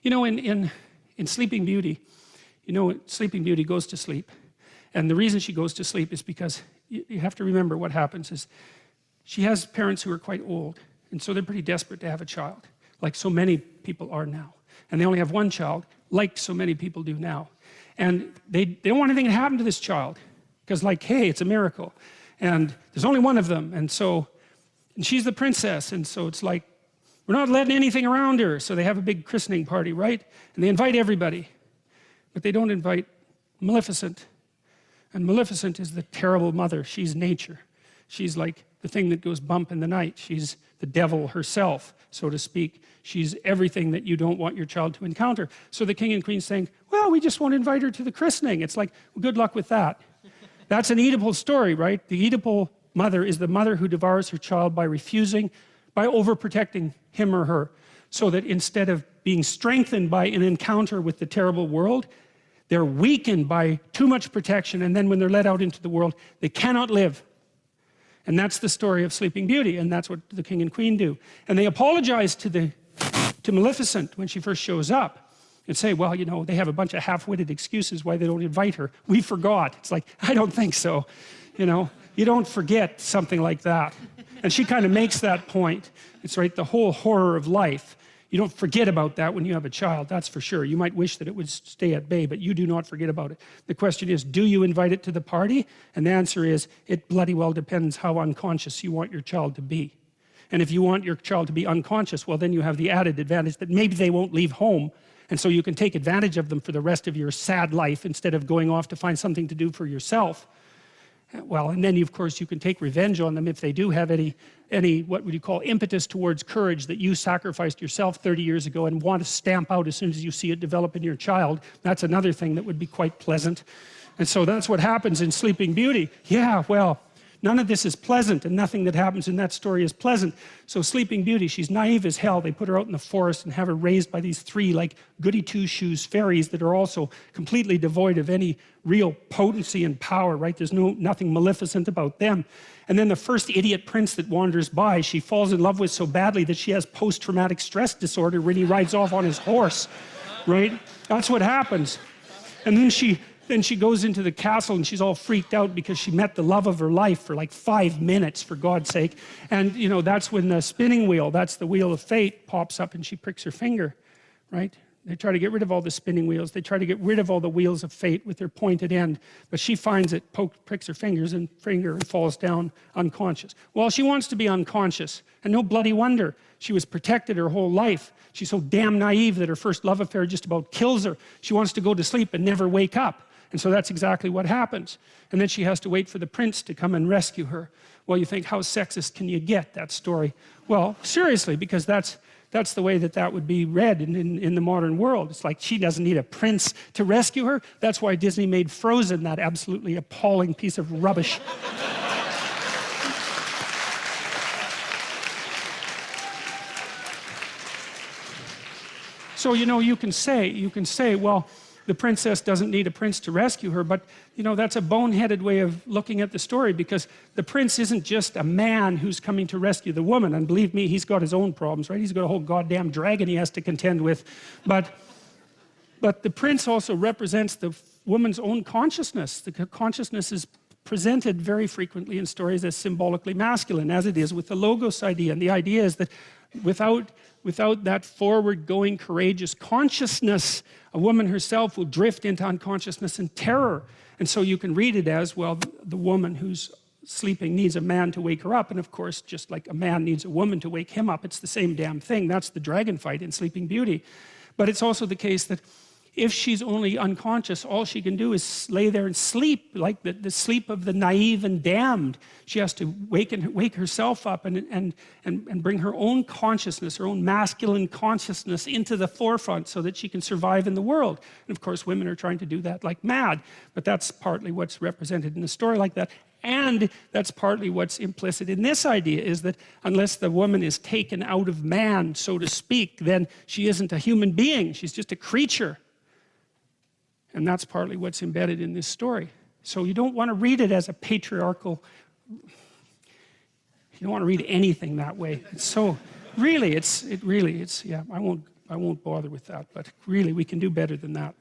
You know, in Sleeping Beauty, you know, Sleeping Beauty goes to sleep. And the reason she goes to sleep is because you have to remember what happens is she has parents who are quite old. And so they're pretty desperate to have a child, like so many people are now. And they only have one child, like so many people do now. And they don't want anything to happen to this child. Because like, hey, it's a miracle. And there's only one of them. And she's the princess. And so it's like, we're not letting anything around her. So they have a big christening party, right? And they invite everybody. But they don't invite Maleficent. And Maleficent is the terrible mother. She's nature. She's like the thing that goes bump in the night. She's the devil herself, so to speak. She's everything that you don't want your child to encounter. So the king and queen's saying, well, we just won't invite her to the christening. It's like, well, good luck with that. That's an Oedipal story, right? The Oedipal mother is the mother who devours her child by refusing, by overprotecting him or her, so that instead of being strengthened by an encounter with the terrible world, they're weakened by too much protection, and then when they're let out into the world, they cannot live. And that's the story of Sleeping Beauty, and that's what the king and queen do. And they apologize to Maleficent when she first shows up and say, well, you know, they have a bunch of half-witted excuses why they don't invite her. We forgot. It's like, I don't think so. You know, you don't forget something like that. And she kind of makes that point. It's right, the whole horror of life. You don't forget about that when you have a child, that's for sure. You might wish that it would stay at bay, but you do not forget about it. The question is, do you invite it to the party? And the answer is, it bloody well depends how unconscious you want your child to be. And if you want your child to be unconscious, well, then you have the added advantage that maybe they won't leave home, and so you can take advantage of them for the rest of your sad life instead of going off to find something to do for yourself. Well, and then of course you can take revenge on them if they do have any what would you call impetus towards courage that you sacrificed yourself 30 years ago and want to stamp out as soon as you see it develop in your child. That's another thing that would be quite pleasant. And so that's what happens in Sleeping Beauty. Yeah, well, none of this is pleasant, and nothing that happens in that story is pleasant. So Sleeping Beauty, she's naive as hell. They put her out in the forest and have her raised by these three like goody two-shoes fairies that are also completely devoid of any real potency and power, right? There's nothing maleficent about them. And then the first idiot prince that wanders by, she falls in love with so badly that she has post-traumatic stress disorder when he rides off on his horse, right? That's what happens. And then she goes into the castle and she's all freaked out because she met the love of her life for like 5 minutes, for God's sake. And you know, that's when the spinning wheel, that's the wheel of fate, pops up and she pricks her finger, right? They try to get rid of all the spinning wheels. They try to get rid of all the wheels of fate with their pointed end, but she finds it, pricks her finger and falls down unconscious. Well, she wants to be unconscious, and no bloody wonder. She was protected her whole life. She's so damn naive that her first love affair just about kills her. She wants to go to sleep and never wake up. And so that's exactly what happens. And then she has to wait for the prince to come and rescue her. Well, you think, how sexist can you get, that story? Well, seriously, because that's the way that would be read in the modern world. It's like she doesn't need a prince to rescue her. That's why Disney made Frozen that absolutely appalling piece of rubbish. So, you know, you can say, well, the princess doesn't need a prince to rescue her, but you know, that's a boneheaded way of looking at the story, because the prince isn't just a man who's coming to rescue the woman. And believe me, he's got his own problems, right? He's got a whole goddamn dragon he has to contend with. But the prince also represents the woman's own consciousness. The consciousness is presented very frequently in stories as symbolically masculine, as it is with the logos idea. And the idea is that without that forward-going, courageous consciousness, a woman herself will drift into unconsciousness and terror. And so you can read it as, well, the woman who's sleeping needs a man to wake her up. And of course, just like a man needs a woman to wake him up, it's the same damn thing. That's the dragon fight in Sleeping Beauty. But it's also the case that if she's only unconscious, all she can do is lay there and sleep, like the sleep of the naive and damned. She has to wake herself up and bring her own consciousness, her own masculine consciousness into the forefront so that she can survive in the world. And of course, women are trying to do that like mad, but that's partly what's represented in a story like that. And that's partly what's implicit in this idea, is that unless the woman is taken out of man, so to speak, then she isn't a human being. She's just a creature. And that's partly what's embedded in this story. So you don't want to read it as a patriarchal, you don't want to read anything that way. It's so, really, yeah, I won't won't bother with that, but really we can do better than that.